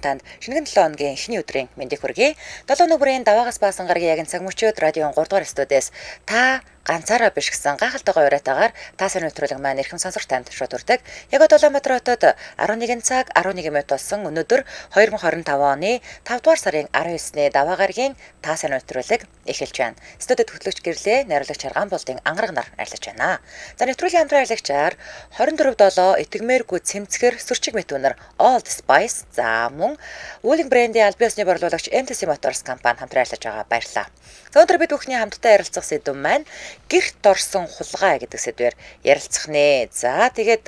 танд шинэхэн 7 өдрийн эхний өдрийн мэндийг хүргэе. 7 нүрийн даваагаас баасан гарагийн яг цаг мөчөөд радион 3 дугаар студиэс та ганцаараа биш гэсэн гайхалтай уриатаагаар та сайн өдрөлг маань эрхэм сонсогч танд шууд хүрдэг. Яг Улаанбаатар хотод 11 цаг 11 минут болсон өнөөдөр 2025 оны 5 дугаар сарын 19-ний даваа гарагийн та сайн өдрөлг эхэлж байна. Студид хөтлөгч гэрлээ найруулагч Арган болдын ангараг нар арилж байна. За нэвтрүүлгийн хамтран арилгачаар 24/7 итгэмээргүй цэмцгэр сүрчиг мэтүүнэр Old Spice за мөн үүлэг брендийн аль биесны борлуулагч MTC Motors компани хамтран арилж байгаа баярлалаа. За өнөөдөр бид бүхний хамтдаа ярилцах сэдв маань гэрт орсон хулгай гэдэг сэдвээр ярилцах нэ. За тэгээд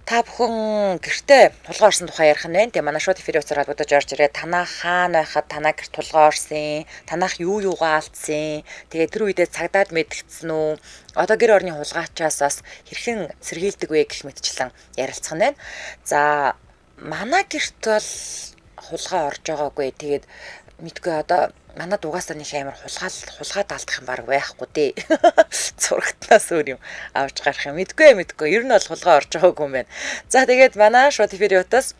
та бүхэн гэртээ хулгай орсон тухай ярих нь байна. Тэгээ манай шууд эфир утсаар холбогдож орж ирээ. Танаа хаана байхад танаа гэрт хулгай орсон? Танаах юугаа алдсан? Тэгээ тэр үедээ цагдаад мэдгдсэн үү? Одоо гэр орны хулгайчаас бас хэрхэн сэргийлдэг вэ гэх мэтчлэн ярилцах нь байна. За манай гэрт бол хулгай орж байгаагүй. Тэгээд мэдгүй одоо манай дугаасаа нэг амар хулгаад алдах юм баг байхгүй дээ. Зурагтнаас өөр юм авч гарах юм мэдгүй. Ер нь бол хулгай орж байгаагүй юм байна. За тэгээд манай шууд эфирийн утас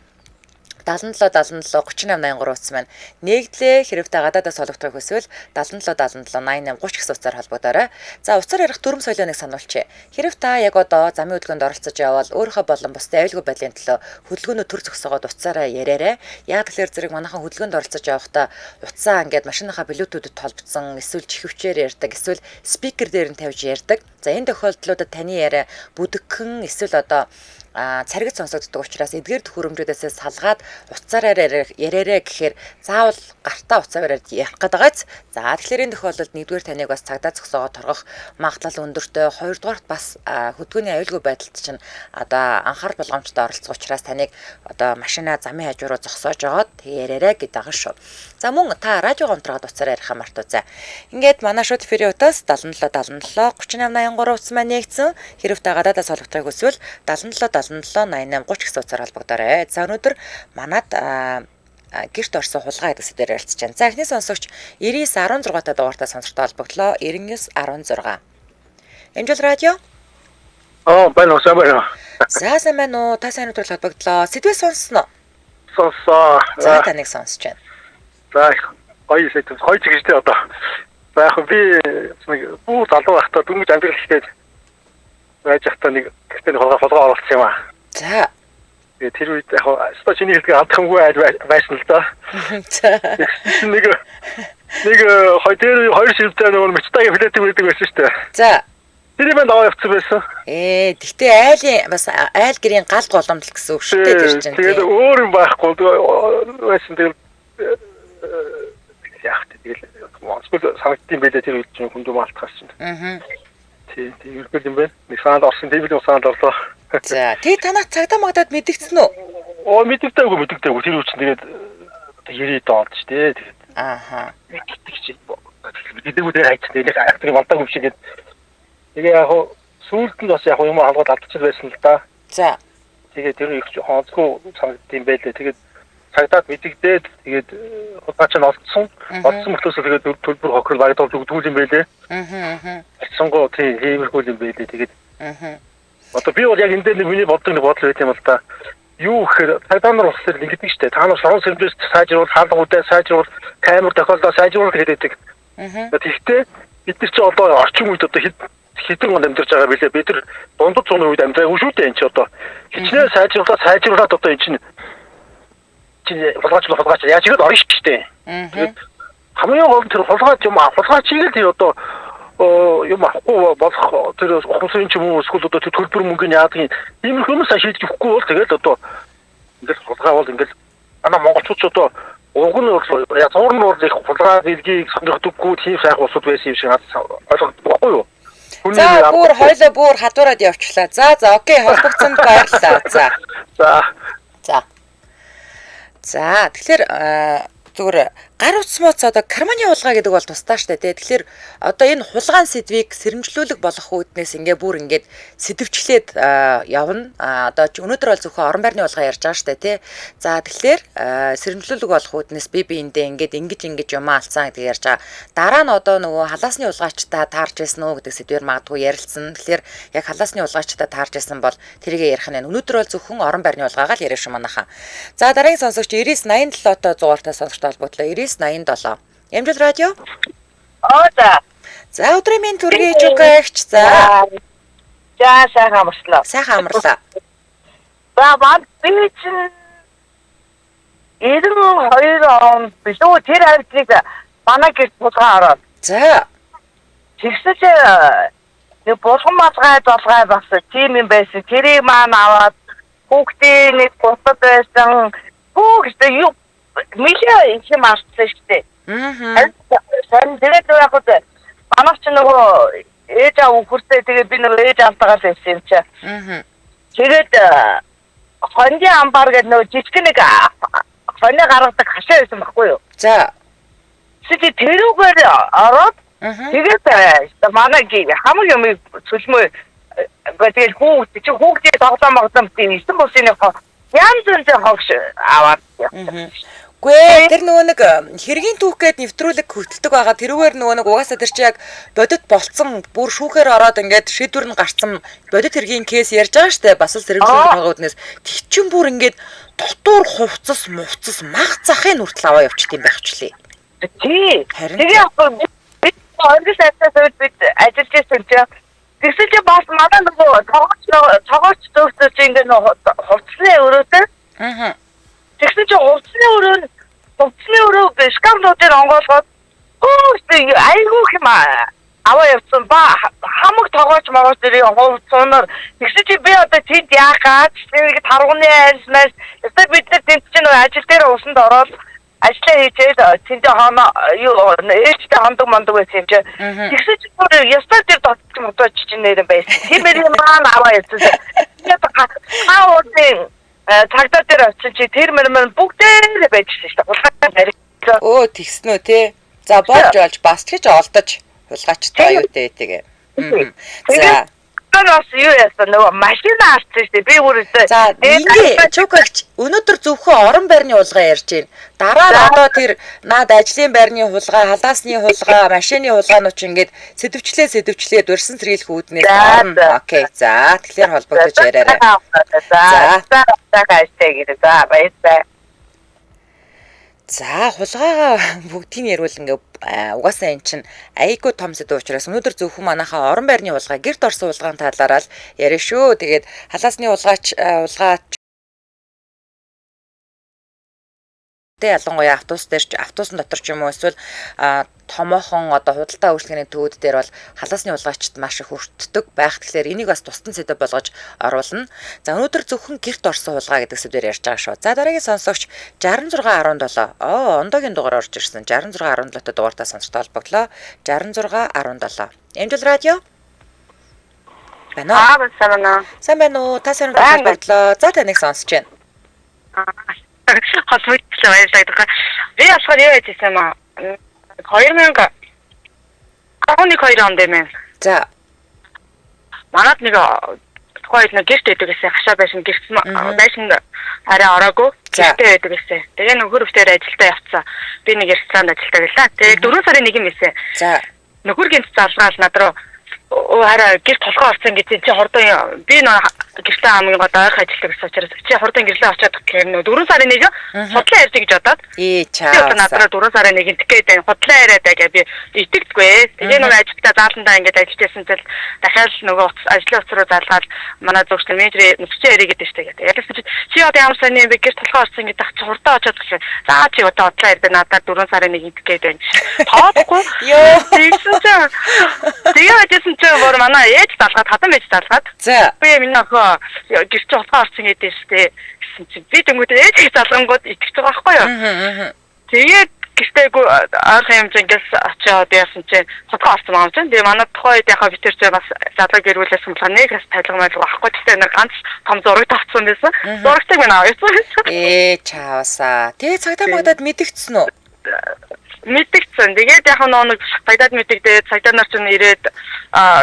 77 77 3883 утас маань нэгдлээ хэрэгтэй гадаадаас холбогдохыг хүсвэл 77 77 88 30 гэсэн утсаар холбогдоорой. За утсаар ярих дүрм соёлооныг сануулчих. Хэрэг та яг одоо замын хөдөлгөөнд оролцож явбал өөрийнхөө болон бусдын аюулгүй байдлын төлөө хөдөлгөөнөө төр зогсоогоод утсаараа яриарай. Яг тэгэхээр зэрэг манайхан хөдөлгөөнд оролцож явахдаа утсаа ингээд машиныхаа блютудэд толбцсон эсвэл чихвчээр ярьдаг эсвэл спикер дээр нь тавьж ярьдаг. За энэ тохиолдлуудад таны яриа бүдгхэн эсвэл одоо царгид сонсогддог учраас эдгээр төхөөрөмжүүдээс салгаад утсаараа яриарэ гэхээр заавал гартаа утсаа бариад ярих гэдэг байгааз. За тэгэхээр энэ тохиолдолд нэгдүгээр таныг бас цагдаа зогсоогоо торгох магадлал өндөртэй, хоёрдугаарт бас хөдөлгөөний аюулгүй байдалд чинь одоо анхаарал болгоомжтой оролцох учраас таныг одоо машина замын хажуу руу зогсоож жоод яриарэ гэдэг байгаа шүү. За мөн та радио гомтроод утсаараа ярих мартуузаа. Ингээд манай шууд эфирийн утас 77 77 3883 утас маань нэгдсэн. Хэрэг та гадаадаас холбогдохыг хүсвэл 77 88 30 гэсэн утсаар холбогдоорой. За өнөөдөр манад гэрт орсон хулгай гэдэг сэдвээр ярилцж байна. За эхний сонсогч 9916 та дугаартай сонсогчтой холбогдлоо. 9916. Эмжил радио? байна уу, сайн байна уу? За сайн байна уу? Та сайн өдрөл холбогдлоо. Сэдвээ сонссноо? Сонссоо. За таныг сонсож байна. За гоё сэдв. Гоё чигтэй одоо. За яг би нэг бүр залуу байхдаа дөнгөж амьдрал хийгээд байж захтаа нэг гэртээ хулгай оруулсан юм аа. За. Тэр үед яг өстой чиний хэлдгийг алдахгүйбайж байсан л да. За. Нэг хоёр шилжтэй нөгөө мечтагийн филетик байдаг байсан шүү дээ. За. Тэр юм аваа явцсан байсан. Тэгтээ айлын бас айл гэрийн гал голомдол гэсэн үг шүү дээ тэр чинь. Тэгээд өөр юм байхгүй байсан. Тэгээд яг тэгэл монскол санагдсан байлээ тэр үед чинь хүндүү маалтахаас чинь. Тийм ерөнхийдөө юм байна. Нэг саанд орсон тийм л саанд орлоо. За тэгээ танах цагдаа магдаад мэдэгдсэн үү? Мэдэгдээгүй. Тэр үед чинь тэгээд 90-д онд ч тий. Тэгээд ааха. Мэдээгүй дээр хайч тэгээд ахтрын болдог юм шиг. Тэгээ яг сүүлд нь бас яг юм халгаад алдчихсан байсан л да. За. Тэгээд тэр их хонцгүй санагдсан байлээ. Тэгээд цагдаад мэдэгдээд тэгээд хулгайч нь олдсон мөртлөөс тэгээд төлбөр хохирол багтуулж өгдөг юм байлээ. Сонгоо тийм иймэрхүү юм байлээ. Тэгээд одоо би бол яг энэ дээр миний боддог нэг бодол байт юм л да. Юу гэхээр цагдаа нар болохоор ингэдэг штэ. Та нар шорон сэрэмжээс сайжруулах, хаалгуудаа сайжруулах, камер тохиолдол сайжруулах гэдэг. Тэгэхдээ бид нар чи одоо орчин үед одоо хэдэн онд амьдарч байгаа билээ. Бид нар дундад зууны үед амьдраагүй шүү дээ энэ чи одоо. Хичнээн сайжруулаад одоо энэ чинь хулгайч яаж ирэд орно шүү дээ. Тэгээд хамгийн гол тэр хулгайчийг л тэр одоо юм ахгүй болох тэр ухамсарын ч юм уу эсвэл одоо төлбөр мөнгөний яадаг юм хүмүүс шийдэж өгөхгүй бол тэгэл одоо ингээл хулгай бол ингээл манай монголчууд одоо уг нь яг зурн бол их хулгай билгийг сонирхдаггүй тийм сайхан усуд байсан юм шиг ойлгохгүй байхгүй юу? За бүр хойлоо бүр хадуураад явчлаа. За окей холбогдсонд баярлалаа. За. Тэгэхээр Зүгээр гар утас мууц одоо карманы хулгай гэдэг бол тусдаа штэ тий. Тэгэхээр одоо энэ хулгаан сэдвийг сэрэмжлүүлэг болох үүднээс ингээ бүр ингээд сэдвчлээд явна. Одоо өнөөдөр бол зөвхөн орон байрны хулгай ярьж байгаа штэ тий. За тэгэхээр сэрэмжлүүлэг болох үүднээс би биэндээ ингээд ингэж юм алцсан гэдэг ярьж байгаа. Дараа нь одоо нөгөө халаасны хулгайчдаа таарч байсан уу гэдэг сэдвээр магадгүй ярилцсан. Тэгэхээр яг халаасны хулгайчдаа таарч байсан бол тэрийг ярих нь өнөөдөр бол зөвхөн орон байрны хулгайгаа л яриа шүү манайхаа. За дараагийн сонсогч 9987-той зугаартай сонсогчтой холбоотлоо 9987. Ямжил радио? За өдрийн минь төргий жугаагч. За сайхан амарлаа. Сайхан амарлаа. За бат би чинь 92 он билүү тэр хавцыг манай гэрт булгаа ороод. За. Тэгсэж нэг булган малгай бас тийм юм байсан. Тэрийг маань аваад хүүхдээ нэг гутад байсан. Хүүхдээ юу мишээ юм арцсан штэ. Сан дээд явахд манайч нөгөө ээж аав хүртээ тэгээ би нөгөө ээж аавтайгаар байсан юм чи. Тэгээд хоньны амбар гэдэг нөгөө жижиг нэг хоньны гаргадаг хашаа байсан байхгүй юу? За. Чи тэрүүгээр ороод тэгээд манай хамаг юм цөлмөө гэдэг хүүхдээ тоглоомогдсон тийм эсэн бусын янз бүрийн хогш аваад. Гүй тэр нөгөө нэг хэргийн түүх гээд нэвтрүүлэг хөтэлдэг байгаа. Тэрүүгээр нөгөө нэг угаасаа тэр чи яг бодит болцсон бүр шүүхээр ороод ингээд шийдвэр нь гарцсан бодит хэргийн кейс ярьж байгаа штэ. Бас л сэрэмжлүүлэх байгууллагаас тэг чин бүр ингээд дотуур хувцас мувцас мах захын хүртэл аваа явчихд юм байх ч лээ. Тий. Тэгээ би оргис атаас бид ажиллаж байсан чи тэгсэж бас манай нөгөө цогооч зөвхөн ингээд хувцсны өрөөтэй. Тэгсэн чинь хувцсны өрөө шкафнуудыг онгоолгоод айгүй юм аваа явсан ба хамаг тогооч могоч дэрийн хувцсанаар тэгсэн чинь би одоо тэнд яагаад нэг таргууны айлснаас өстө бид нар тэнд чинь ажил дээр усанд ороод ажлаа хийгээд тэнд хоноо юу ээжтэй хондог мондог байсан юм чи тэгсэн чинь бүр ястаа тэр дотч моточ чинь нэр байсан тиймэр юм аваа явсан цагдаа дээр очиж чи тэр мөрмөр бүгдээ байжсэн шүү дээ. Оо тэгснэ үү те. За болж бас ч гэж олдож хулгайчтай аюутэй тэгээ. За. Бас юу яасан нөгөө машин авчихсан шүү дээ. Би өөрөөсөө. За ингээ чукагч өнөөдөр зөвхөн орон байрны хулгай ярьж байна. Дараа нь одоо тэр наад ажлын байрны хулгай, халаасны хулгай, машины хулгаанууд ч ингээд сэдвчлээд урьсан сэргийлэх үүднээс орно. Окей. За тэгэхээр холбогдож яриарай. За баярлалаа. За хулгайгаа бүгдийг нь ярил ингээ угаасаа эн чин айгүй том сэдв учраас өнөөдөр зөвхөн манайхаа орон байрны хулгай гэрт орсон хулгайн талаараа л яриа шүү. Тэгээд халаасны хулгайч ялангуяа автобус дотор ч юм уу эсвэл томоохон одоо худалдаа үйлчлэгээний төвүүд дээр бол халаасны хулгайчд маш их өртдөг байх. Тэгэхээр энийг бас тусдан сэдв болгож оруулна. За өнөөдөр зөвхөн гэрт орсон хулгай гэдэг сэдвээр ярьж байгаа шүү. За дараагийн сонсогч 6617. Ондогийн дугаар орж ирсэн. 6617-т дугаартаа сонсогтой холбогдлоо. 6617. Ямжил радио? Байна уу? Сайн байна уу? Та сайн холбогдлоо. За таныг сонсож байна. Холбогдлоо баярлалаа. Би болохоор юу хийсэн юм аа? 2000 онд юм. За. Манад нэг тухайд нэг гэрт байдаг гэсэн хашаа байсан гэрт байсан арай ороогүй гэртээ байдаг гэсэн. Тэгээ нөхөр өвтөр ажилдаа явцсан. Би нэг ресторанд ажилдаа гэлээ. Тэгээ 4 сарын 1 юм байсан. За. Нөхөр гинт залгаал над руу хараа гэрт толгой орсон гэж чи хурдан би нөө гэртээ хамгийн гоо дайх ажилтдаг гэсэн учраас чи хурдан гэрлээ очиад гэх 4 сарын 1 худлаа ярьж гэж бодоод чаа надраа 4 сарын 1 тэгээд худлаа яриад байгаа би итгэдэггүй. Тэгээ нөгөө ажилтаа зааландаа ингээд ажиллажсэн цэл дахиад нөгөө ажлын утас руу залгаад манай зөвхөн менежер нөхцөө яриг гэдэг штэ гэдэг. Ялсан чи одоо ямар сайн юм бэ гэрт толгой орсон гэдэг чи хурдан очиод гэх. За чи одоо худлаа ярьдаг надад 4 сарын 1 гэдэг байна. Тоохгүй. Ёо тэгсэн чинь тэгээ ажисан чи бүр манай ээж залгаад хатан байж залгаад. За. Би миний охин гэрч толгой орсон гэдэг штэ гэсэн чи би дөнгөд ээж залгангууд итгэж байгаа байхгүй юу. Тэгээд гэртээгүй ойрхон хэмжээгээс очиод яасан чи толгой орсон юм чинь. Тэгээ манай тухайд яхаа битэр чи бас залгаа гэрүүлсэн болохоор нэг хэс тавилга байхгүй. Тэгтээ нэг ганц том зураг тавцсан байсан. Зурагтайг минь аваад. Чаавсаа. Тэгээ цагдаа магдад мэдэгдсэн үү? мэдгэцэн. Тэгээд яг нэг цагдаад мэдгдээд цагдаа нар ч ирээд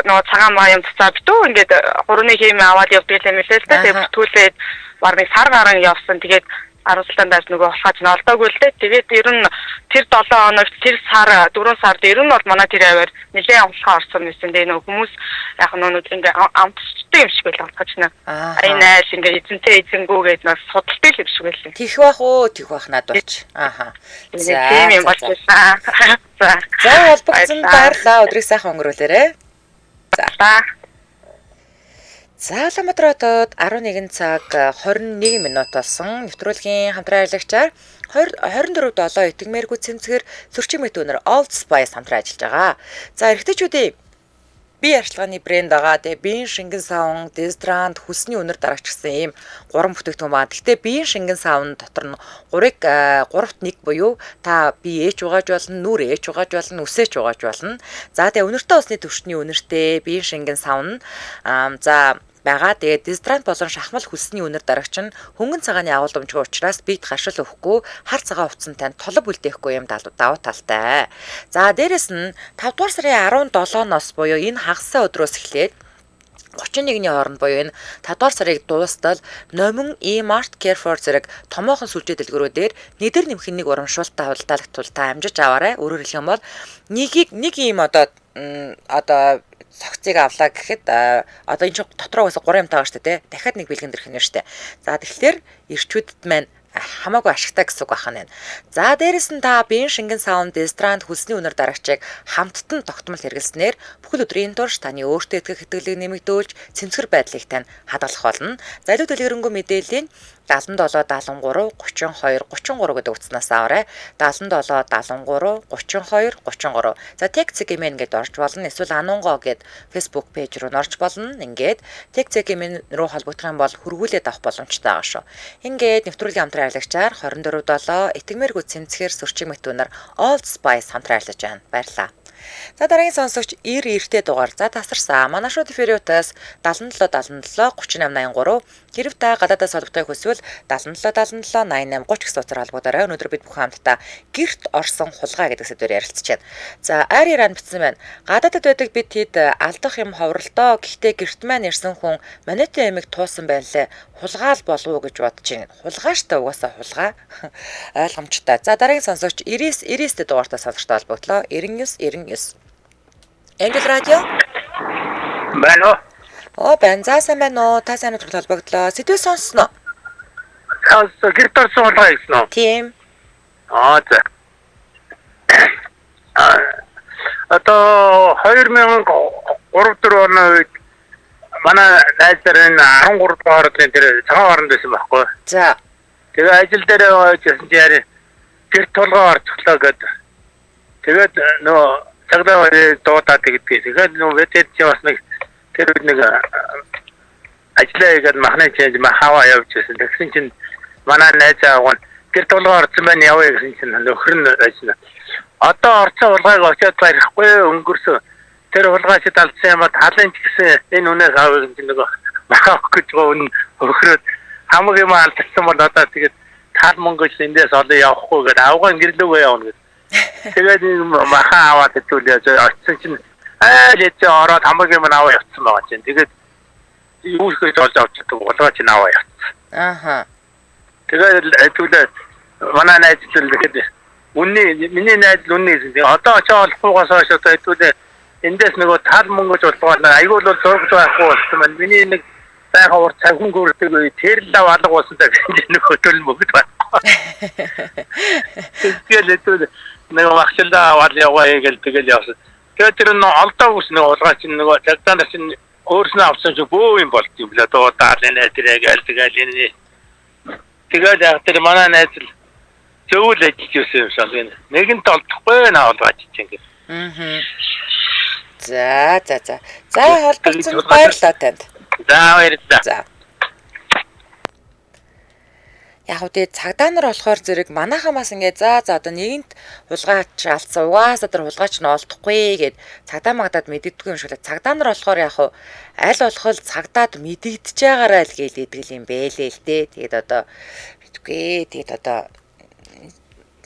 нөгөө цагаан маа юм цацаа битүү ингээд 3-1 хийм аваад явдаг юм лээ л дээ. Тэгээд бүтүүлээд баг нэг сар гарan явсан. Тэгээд аруултандаас нөгөө болохооч нь олдоогүй л дээ. Тэгээд ер нь тэр 7 хоног тэр сар 4 сард ер нь бол манай тэр аваар нэлээд амлахаа орсон байсан. Тэгээд нөгөө хүмүүс яг нөгөө ингээ амтчтай юм шиг байл амтгач нэ. Айнаал ингээ эзэнтэй эзэнгүүгээд нас судалтай л юм шиг байлаа. Тих бах уу, тих бах надад болч. Ааха. Тийм юм болчихсон. За холбогдсон баярлалаа. Өдрийг сайхан өнгөрүүлээрэй. За. За Улаанбаатар хотод 11 цаг 21 минут болсон. Нэвтрүүлгийн хамтран ажиллагчаар 24/7 итгэмээргүй цэмцгэр зөрчил мэт өнөр Old Spice хамтран ажиллаж байгаа. За эрэгтэйчүүдийн бие арчилгааны брэнд байгаа. Тэгээ биеийн шингэн савн, дезодорант, хүсний өнөр дарагч гэсэн ийм 3 бүтээгдэхүүн байна. Гэхдээ биеийн шингэн савн дотор нь 3-т 1 буюу та бие ээж угааж болно, нүур ээж угааж болно, үсээч угааж болно. За тэгээ өнөртэй усны төвчний өнөртэй биеийн шингэн савн за байгаа. Тэгээд дезодорант болон шахмал хүлсний үнэр дарагч нь хөнгөн цагааны агуулмжгүй учраас биед гаршил өгөхгүй, хар цагаан хувцантай толб үлдээхгүй юм давуу талтай. За дээрэс нь 5 дугаар сарын 17-ноос буюу энэ хагасаа өдрөөс эхлээд 31-ний хооронд буюу энэ 5 дугаар сарыг дуустал Номин E-Mart Carrefour зэрэг томоохон сүлжээ дэлгүүрүүдээр нэдэр нэмхэн нэг урамшуултаа худалдаалагт тул та амжиж аваарай. Өөрөөр хэлэх юм бол нэг ийм одоо цогцыг авлаа гэхэд одоо энэ ч дотроо бас 3 юмтай байгаа шүү дээ. Дахиад нэг бэлгэн дэрх нь шүү дээ. За тэгэхээр ирчүүдэд маань хамаагүй ашигтай гэсэн үг байна. За дээрэс нь та биеийн шингэн савн, дезодорант, хүлсний үнэр дарагчийг хамттан тогтмол хэрэглэснээр бүхэл өдрийн турш таны өөртөө итгэх итгэлийг нэмэгдүүлж цэмцгэр байдлыг тань хадгалах болно. За илүү дэлгэрэнгүй мэдээллийн 77 73 32 33 гэдэг утаснаас аваарай. 77 73 32 33. За Tech-Cegmen гэдээ орж болно. Эсвэл Анунго гэд Facebook пэйж руу орж болно. Ингээд Tech-Cegmen руу холбогдох юм бол хөргүүлээд авах боломжтой байгаа шүү. Ингээд нэвтрүүлгийн хамтран ажиллагчаар 24/7 итгэмээргүй цэмцгээр сөрчиг мэт үнэр Old Spice хамтран ажиллаж байна. Баярлалаа. За дараагийн сонсогч 90-90-тэй дугаар за тасарсан. Манай шууд эфириутаас 77 77 38 83 хэрв та гадаадаас холбогдохыг хүсвэл 77 77 88 30 гэсэн утгаар холбогдорой. Өнөөдөр бид бүхэн хамтдаа гэрт орсон хулгай гэдэг сэдвээр ярилцж байна. За Ари Ран бичсэн байна. Гадаадд байдаг бид хэд алдах юм ховролдоо. Гэхдээ гэрт маань ирсэн хүн манайтай ямиг туусан байлээ. Хулгаал болов уу гэж бодож байна. Хулгааштай угаасаа хулгай ойлгомжтой. За дараагийн сонсогч 90-90-тэй дугаартаа сонсогчтой холбогдлоо. 99-99. Энгэл радио. Байна уу? Байна. За сайн байна уу? Та сайн уу холбогдлоо. Сэдвээ сонссноо? Гэрт орсон хулгай гэсэн үү? Тийм. За. Одоо 2003-4 оны үед манай найзаар энэ 13 дугаар өдрийн тэр цагаан хооронд байсан байхгүй. За. Тэгээ ажил дээр явсан чинь гэрт тулгаа орчихлоо гэдэг. Тэгээд нөө цагдаа дуудаад гэдэг. Тэгээд нөө ветэд чи бас нэг тэр үед нэг ажиллаа хийгээд махны чийж хаваа явж байсан. Тэгсэн чинь манай найз аав нь гэрт тулгаа орсон байна явъя гэсэн чинь нөхөр нь ажиллана. Одоо орцсон хулгайг очиод барихгүй өнгөрсөн. Тэр хулгайч талцсан юм талын ч гэсэн энэ үнээс авах гэж нэг махах гэж гоо өгөхрөөд хамаг юм алдсан бол одоо тэгээд тал мөнгөч эндээс олон явахгүй гэдэг авгаа гэрлүүгээ явна гэдэг. Тэгээд маха аваад хэвлээ очсон чинь лээч ороод хамаг юм аваа явцсан байгаа чинь. Тэгээд юу их гэж олж авчихдаг хулгайч аваа явцсан. Ааха. Тэгээд хэвлээ манай найз л гэхэд миний найз л үнний одоо очоо болохгүйгаас хойш одоо хэвлээ эндээс нөгөө тал мөнгөж болгоод айгүй л зургаж байхгүй болсон байна. Миний нэг сайхан урт цагхан гөрдөг үе тэр л алга болсон даа гэж нэг хөтөл мөгд байхгүй. Тэгээд нэг багчлаа аваад яваа гэл тэгэл явсан. Тэгээд тэр нь олдоо ус нэг улгаач нөгөө цагтаа чинь өөрснөө авсан ч бөө юм болт юм лээ. Дуудаад энэ тэрэгэл тэгэл энэ. Тэгээд яг тэр манай найз л зөвл ажиллаж байсан юм шиг. Нэгэнт олдохгүй наа улгаач чинь гэх. За холбогдсон баярлалаа танд. За баярлалаа. За. Яг үгүй цагдаа нар болохоор зэрэг манайхамаас ингээд за одоо нэгэнт хулгайч алдсан угаасаа тэр хулгайч нь олдохгүй гэд цагдаа магдаад мэддэггүй юм шиг л цагдаа нар болохоор яг аль болох цагдаад мэдэгдэж байгаараа л гээл идэг юм бэлээ л дээ. Тэгээд одоо мэдгүй тэгээд одоо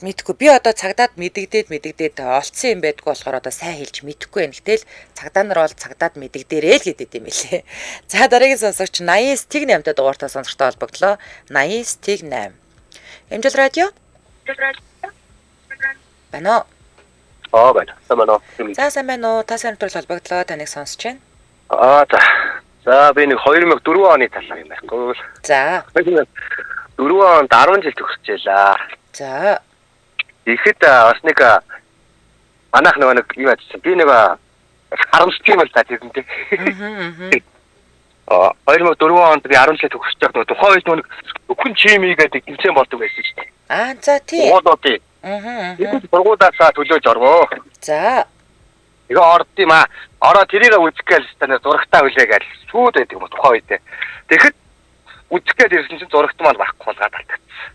Мэдгүй би одоо цагдаад мэдэгдээд олцсон юм байдгүй болохоор одоо сайн хэлж мэдэхгүй байна. Гэтэл цагдаа нар бол цагдаад мэдэгдээрээ л гэдэг юм билээ. За дараагийн сонсогч 89.8-тай дугаартай сонсогчтой холбогдлоо. 89.8. Эмжил радио? Бано. байна. Сайн уу? За сайн байна уу? Та сайн нэвтрүүл холбогдлоо. Таныг сонсож байна. За. За би нэг 2004 оны талаар юм байхгүй. За. 2004 онд 10 жил төгсөжээ. За. Ихэд бас нэг манайх нэг юу яжсан. Би нэг харамсдаг юм л та тийм. 2004 онд би 10 жил төгсөж байгаа. Тухайн үед нэг өхөн чимээ гэдэг тэмцээн болдог байсан шүү дээ. За тийм. Уулуудыг. Сургуулиасаа төлөөж орвоо. За. Тэгээ ордсон юм аа. Ороо тэрийг үзэх гээл станаа зурагтаа хүлээгээл шүүд байдаг юм тухайн үед. Тэгэхэд үзэх гээл ирсэн чинь зурагт маань байхгүй болгаад алдагдсан.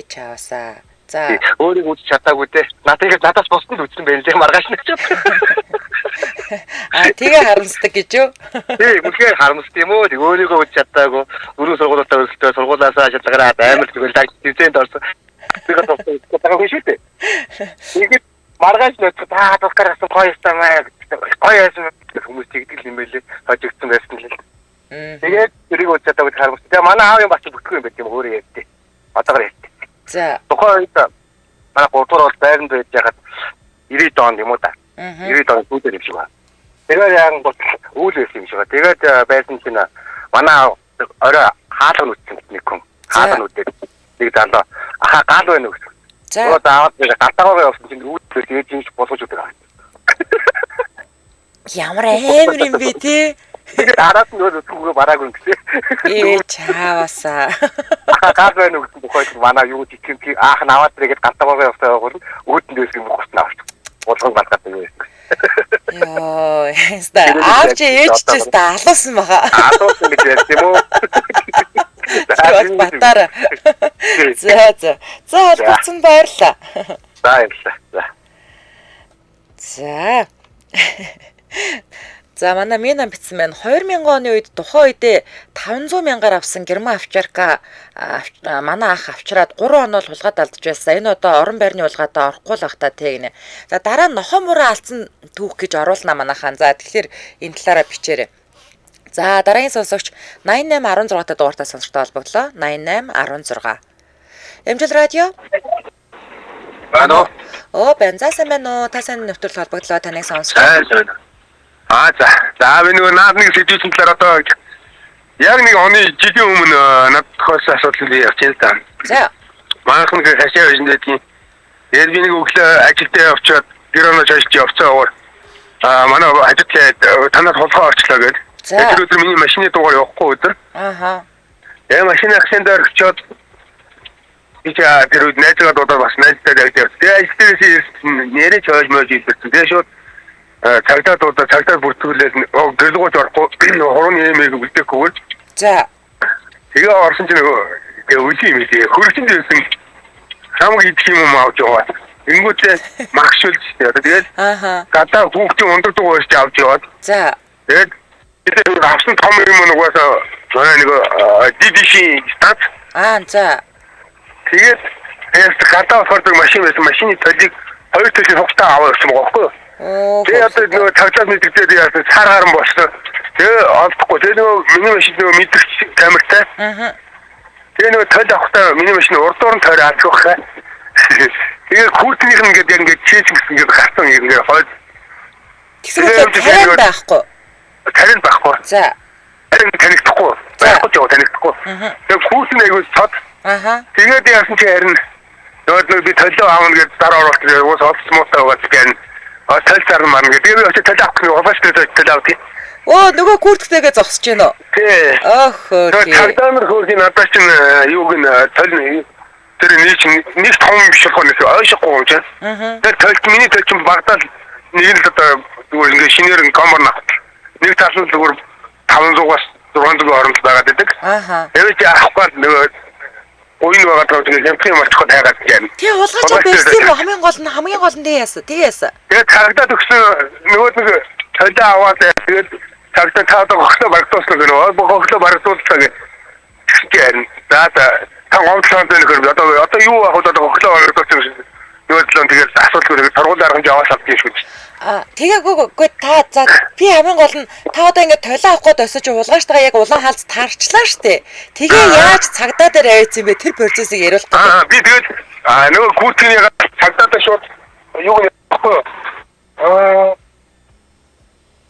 Чаавсаа. За. Өөрийг үзэж чадаагүй те. Надаас бусдад үзсэн байх лээ маргааш нэг ч. Тэгээ харамсдаг гэж юу? Үнэхээр харамсдаг юм уу? Тэг өөрийгөө үзэж чадаагүй. Өрөө сургуулиудаа өрсөлдөө сургуулиасаа шалгараад амар тэгвэл төвцөнд орсон. Тэгээд таагаа шүү дээ. Тэгээд маргааш нэг таагараас гоё юмаа гоё хүмүүс тэгдэг юм байлээ. Хожигдсан байсан л. Тэгээд тэрийг үзэж чадаагүй харамсдаг. Тэгээ манай аав юм бас бүтгэхгүй юм байт юм өөрөө ярьдээ. Одоогоор ярьдээ. За. Тухайн үед манай гурдугаар бол байранд байж яхад 90 он юм уу да. 90 он сүүлээр юм шиг байна. Тэгээд яг үйл байсан юм шиг байна. Тэгээд байсан чинь манай орой хаалга нүцсэн нэг хүн. Хаалга нүдээд нэг залуу гал байна гэж. За. Одоо аваад нэг галтаагаа явсан чинь үүдээр тэгээд юм шиг болгож өгдөг. Ямар амар юм бэ те? Тэгээд араас нь нөгөө бараагүй гэсэн. Чаавасаа. Гал байна уу гэсэн бохойд манай юу тийм аах нь аваад тэгээд галтаагаа явсан бол үүдэн дэс юм бохосноо авч. Болгон батгаад юм. Йоо, аавч ээжчээс та алуусан баха. Алуусан гэж ярьсан юм уу? Батара. За, олбоцсон баярлаа. Баярлалаа. За. За манай Мина бичсэн байна. 2000 оны үед тухайн үедээ 500 мянгаар авсан герман авчарка манай ах авчраад 3 хоног хулгаад алдж байсан. Энэ одоо орон байрны улгаатаа орохгүй л ахта тэг гинэ. За дараа нь нохоо мураа алдсан түүх гэж оруулнаа манайхан. За тэгэхээр энэ талаараа бичээрэй. За дараагийн сонсогч 8816-тай дугаартай сонсогчтой холбогдлоо. 8816. Эмжил радио? Бано. Бэн засан байна уу? Та сайн нэвтрүүл холбогдлоо. Таныг сонсож байна. За би наад нэг сэдвийн талаар одоо яг нэг оны жилийн өмнө надад асуудал явж байна. За. Манайхан нэг хашаа байсан гэдэг. Тэгээд би нэг өглөө ажилдаа явчаад гэр оноо ажиллаж явцгаа. Манай ажилд танад холгоо орчлоо гэдэг. Тэр өдөр миний машины дугаар явахгүй өдөр. Машины акцент дээр очиод тэр үед найзгаа дуудаад бас найзтай явж. Тэгээд ажилдээс нэрээ чойж мож ийдсэн. Тэгээд шууд цагтаа бүртгүүлээд гэрлгууж орохгүй хурууны эмээг үлдээхгүй. За. Тэгээ орсон чинь үгүй юм ээ. Хөрөгчөнд байсан хамгийн идэх юм авч яваад. Ингүүтээ магшуулж тэгээд гадаа хүүхдийн ундаг дугаарч авч яваад. За. Тэгээд авсан том юм нугасаа нэг DDC стат. За. Тэгээд гадаа ордог машин байсан. Машины төлийг хоёр төлөв хугацаа аваад ирсэн байгаа байхгүй юу? Тэгээд нөгөө цаглаад мэддэгдээд яасан цаар гарan болсон. Тэгээ олдохгүй. Тэгээ нөгөө миний машин нөгөө мэдгч камертай. Тэгээ нөгөө тойл авахтаа миний машин урдуур нь тойроо алхах. Тэгээ хүүтнийх нь ингээд чийж гэсэн гарсан ингээд хойд. Тэгэхээр байхгүй. Тарин байхгүй. За. Тарин танихгүй. Байхгүй ч танихгүй. Тэгээ хүүтэн айгуу цод. Тэгээд яасан чи харин нөгөө би толио аавна гэж дараа оруулсан. Уус олцмоотой байгаа гэж талцаар марна гэдэг. Би очиж талаах гэж офистэй талаах. Нөгөө куртгтэйгээ зогсож байна уу? Тий. Цагдаа нар хөрхийн надад чинь юуг нь толь тэр нэг том биш болохоос ойшохгүй юм чинь. Тэр толь миний толь чинь багтаал нэг л одоо зүгээр ингээ шинээр камер нахт. Нэг тал нь зүгээр 500-аас 600 хооронд байгаад байдаг. Тэгээд чи авахгүй нөгөө Уйн байгаа тэгээд хэмтгийн мартахад хайгаад байна. Тий хулгайч байсан хамгийн гол нь яасан. Тэгээд цагдаа төгсөн нөгөө нэг толио аваад тэгээд цагдаа таадаг огтлоо барагдуулсан гэнэ. Огтлоо барагдуулсан гэж. За та гомдлоод байна гэхээр одоо юу яг одоо хөглөө оролцсон юм. Нөөдлөө тэгээд асуулт сургууль аргамж яваад авчих шүү дээ. Тэгээггүй та за би хамгийн гол нь та одоо ингээд тойлоо авах гээд өсөж улгааштайгаа яг улаан хаалц таарчлаа штэ. Тэгээ яаж цагдаа дээр авчихсан бэ? Тэр процессыг яриулах гэдэг. Би тэгээд нөгөө гүйтгний цагдаатай шууд юу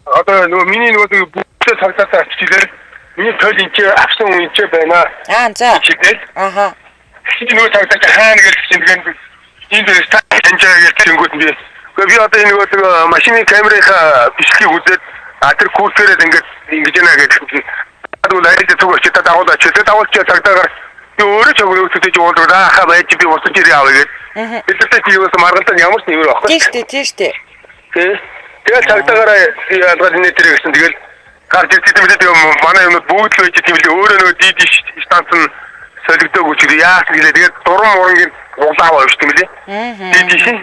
одоо нөгөө миний нөгөө бүгд цагдаатай авчихлаа. Миний тойл энэ авсан хүн энэ байна. За. Аха. Чи нөгөө цагдаатай хаана гэж чинь энэ дээр статенжаа гэж тэнгууд би. Би одоо энэ нөгөө машины камерынхаа бичлэгийг үзээд тэр курсээрээ ингэж яана гэж тэгвэл айд зүг очиж дагуулж цагдаагаар би өөрөө ч өгөөсөж уулзаа хаа байж би усаж ирээ авъя гэж. Бидэртэй юус маргалтаа ямар ч нэмэр байхгүй. Тийм штэ. Тэгээд цагдаагаараа ялгаар нэтэр гэсэн тэгэл гарч ирсэн юм тэгээд манай юмуд бүгд л байж тийм л өөрөө нөгөө дид станц нь солигдоогүй ч яах гэлээ тэгээд дуран мурангийн улаав авч тийм лээ. Дид шин.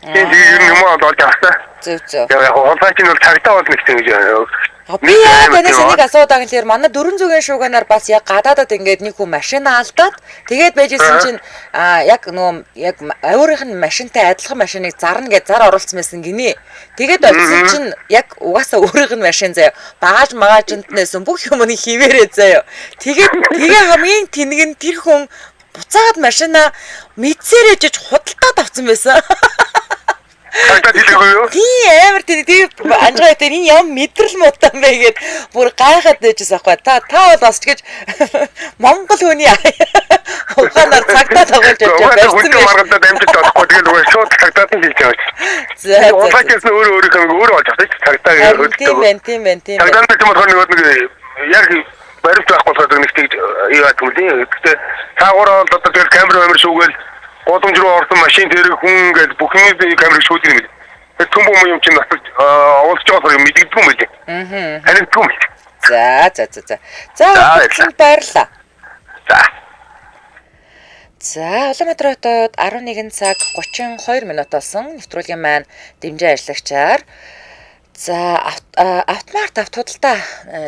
Тэгээд юм уу болж авсан. Зөв. Яг хонцаач нь бол цагдаа болно гэсэн гэж байна. Би яг танаас нэг асуудаг нь манай 400-ын шууганаар бас яг гадаадад ингээд нэг хүн машина алдаад тэгээд байжсэн чинь яг нөгөө яг өөрийнх нь машинтай адилхан машиныг зарна гэж зар оруулсан байсан гинэ. Тэгээд олсон чинь яг угаасаа өөрийнх нь машин заяа багаж магаажнтнээс бүх юмны хിവэрээ заяа. Тэгээ хамгийн тэнэг нь тэр хүн буцаад машина мэдсээрэж худалдаад авсан байсан. Тийм амар тийм анжгаа тэр энэ юм мэдрэл муутай юм бэ гэд бүр гайхаад байжсэн аахгүй та бол бас ч гэж Монгол хүний ухаанаар цагтаа тоглож явж байсан юм. Маргалтад амжилт олохгүй тэгээд нөгөө шууд цагтаад нь хийж байгаа. За. Ухаанаас өөрөө болж авсан цагтаа гэж. Тийм байна. Цагтаа нь болохоор нөгөө яг баримт байхгүй болохоор нэг тийм юу яах юм бэ? Гэхдээ цаагаараа одоо тэр камер шүүгээл Годомж руу орсон машин дээр хүн гээд бүх юмны камерыг шүүдэг юм. Тэр түмбүм юм чинь уулзж байгаа юм мэддэггүй юм билээ. Ханиадгүй юм. За. За баярлаа. За Улаанбаатар хотод 11 цаг 32 минут болсон. Нэвтрүүлгийн маань дэмжээ ажиллагчаар автомарт автохудалдаа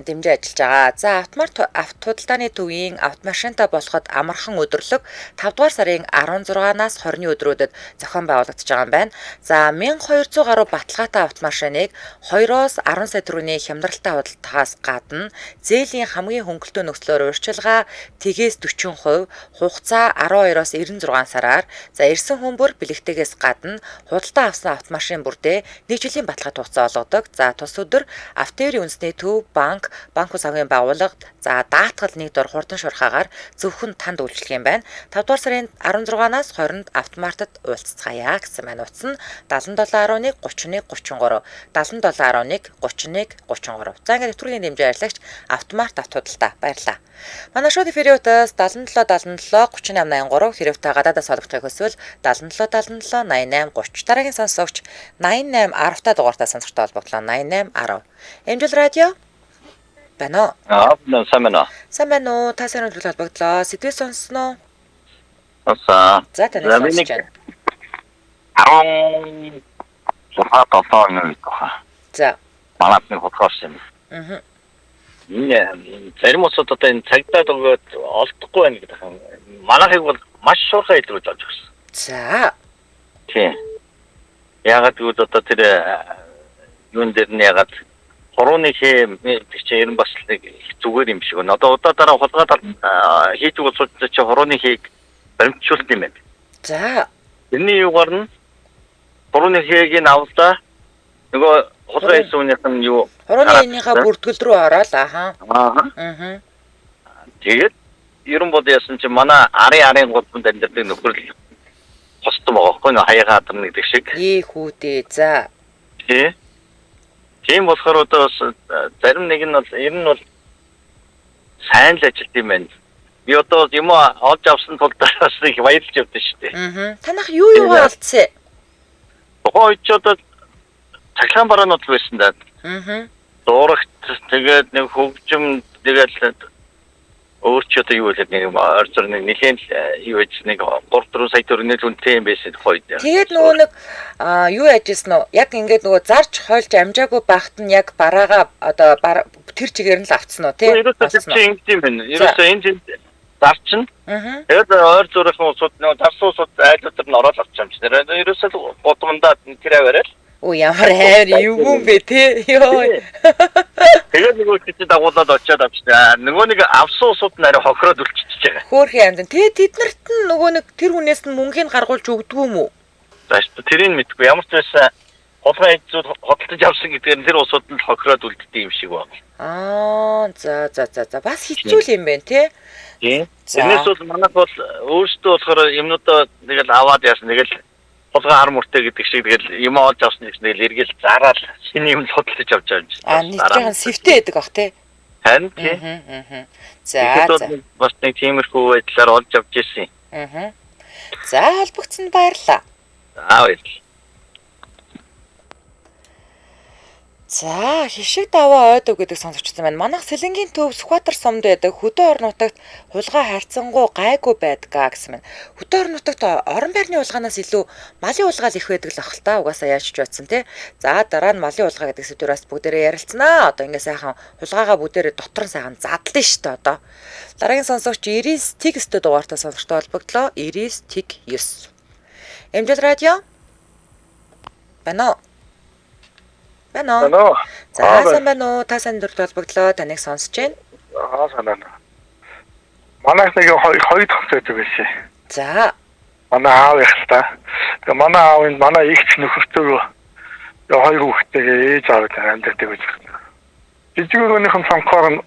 дэмжиж ажиллаж байгаа. За автомарт автохудалдааны төвийн автомашинтай болоход амархан өдөрлөг 5 дугаар сарын 16-наас 20-ны өдрүүдэд зохион байгуулагдаж байгаа юм байна. За 1200 гаруй баталгаатай автомашиныг 2-оос 10 сая төгрөгийн хямдралтай худалдаахаас гадна зээлийн хамгийн хөнгөлтөө нөхцлөөр урьдчилгаа тгээс 40%, хугацаа 12-оос 96 сараар за ирсэн хүн бүр бэлэгтэйгээс гадна худалдаа авсан автомашин бүрдээ 1 жилийн баталгаа хугацаа олгодог. За тус өдөр автоэрийн үндэсний төв, банк ус авгийн байгууллага за даатгал нэг дор хурдан шуурхаагаар зөвхөн танд үйлчлэх юм байна. 5 дугаар сарын 16-наас 20-нд автомартад уулзцгаая гэсэн маань утас нь 7711 31 33 7711 31 33. За ингээд нэвтрүүлгийн дэмжээ ажиллагч автомарт автохудалдаа баярлаа. Манай шууд эфирийн утас 77 38 83 хэрвээ та гадаадаас холбогдохыг хүсвэл 77 88 30 дараагийн сонсогч 88 10 та дугаартаа сонсогчтой холбогдлоо 88 10. Эмжил радио байна уу? Сайн байна уу? Та сайн холбогдлоо. Сэдвээ сонсноо? За танаас сонсож байна. 16 минут баха. За. Манайны хутгаарсан. Зарим усуд одоо энэ цагдаад өгөөд олдохгүй байна гэдэг юм. Манайхыг бол маш шуурхай илрүүлж олж өгсөн. За. Тийм. Яагаад гэвэл одоо тэр юун дээр нь яагаад хорооны чи ер нь бас зүгээр юм шиг байна. Одоо удаа дараа хулгайд хийж өгсөн чи хорооны хийг баримтжуулт юм байна. За. Тэрний юугаар нь хорооны хийг авлаа. Нөгөө хулгай хийсэн хүнийх нь юу хорооныхаа бүртгэл рүү ороод ааха. Тэгээд ерөн бод яасан чи манай арын голбонд амьдрэх нөхөр л хостом байгаа хгүй нөө хаяга хатар нэг шиг. Хүүдээ за. Тийм болохоор одоо зарим нэг нь бол ер нь бол сайн л ажилт юм байна. Би одоо юм олж авсан тул бас их баярлж явдсан шүү дээ. Танах юу олдсон? Тухайн үед ч одоо цахилгаан бараанууд байсан даа. Дуурагт тэгээд нэг хөгжим тэгээд өөрчөө одоо юу вэ нэг орцор нэг нэлээд юу гэж нэг 3-4 сая төгрөгийн үнэтэй юм байсан хойд. Тэгээд нөгөө нэг юу яжсэн нь яг ингээд нөгөө зарж хойлж амжаагүй байхад нь яг бараага одоо тэр чигээр нь л авцсан уу тий? Ерөөсөө чи ингэж юм байна. Ерөөсөө энэ зарчин. Тэгээд ойр зүрхэн усууд нэг зарсан усууд айлуудад нь ороод авч юм чинь. Ерөөсөө гудамдаа тэр аваарай. Оо ямар хайр юу юм бэ те. Йоо. Тэгээд нөгөө чи дагуулад очиад авчихсан. Нөгөө нэг авсан усууд нь арай хохироод үлччихэж байгаа. Хөөрхөн амдан. Тэгээд тэднэрт нь нөгөө нэг тэр хүнээс нь мөнгөний гаргуулж өгдөг юм уу? Зааш тэрийг мэдгүй. Ямар ч байсан хулгай хэзүүд хөдөлж авсан гэдгээр нь тэр усууд нь хохироод үлддэг юм шиг байна. За. Бас хэцүү юм байна те. Тийм. Тэрнээс бол манайх бол өөрсдөө болохоор юмнуудаа тэгэл аваад яасан. Тэгэл хулгай хар мөртэй гэдэг шиг тэгэл юм олж авсан гэсэн тэгэл эргэл зараад шинэ юм судалж авч байгаа юм чинь. Нийтийн сэвтэй байдаг бах те. Харин тийм. За. Бас нэг тиймэрхүү байдлаар олж авч ирсэн. За холбогдсон баярлаа. Баярлалаа. За хишиг даваа ойдог гэдэг сонсогчсон байна. Манайх Сэлэнгийн төв Сүхбаатар сумд байдаг хөдөө орон нутагт хулгай хайрцангуй гайгүй байдгаа гэсэн байна. Хөдөө орон нутагт орон байрны хулгаанаас илүү малын хулгаал их байдаг л ах л та. Угаасаа яаж ч бодсон тий. За дараа нь малын хулгай гэдэг сэдвээс бүгдээрээ ярилцсанаа. Одоо ингээ сайхан хулгайгаа бүгдээрээ дотор нь сайхан задлаа шүү дээ одоо. Дараагийн сонсогч 99 тэг 9 дугаартай сонсогчтой холбогдлоо. 99 тэг 9. Эмжил радио. Бано. Бано. За сайн байна уу? Та сайн дурд холбогдлоо. Таныг сонсож байна. Сайн байна. Манайх нэг хоёр дахь байдаг байсан. За. Манай аав их л та. Тэгээ манай аавын манай ихч нөхөртөө хоёр хүүхдтэйгээ ээж аавд амьдардаг гэж байна. Жижиг өрөөнийхэн цонхоор нь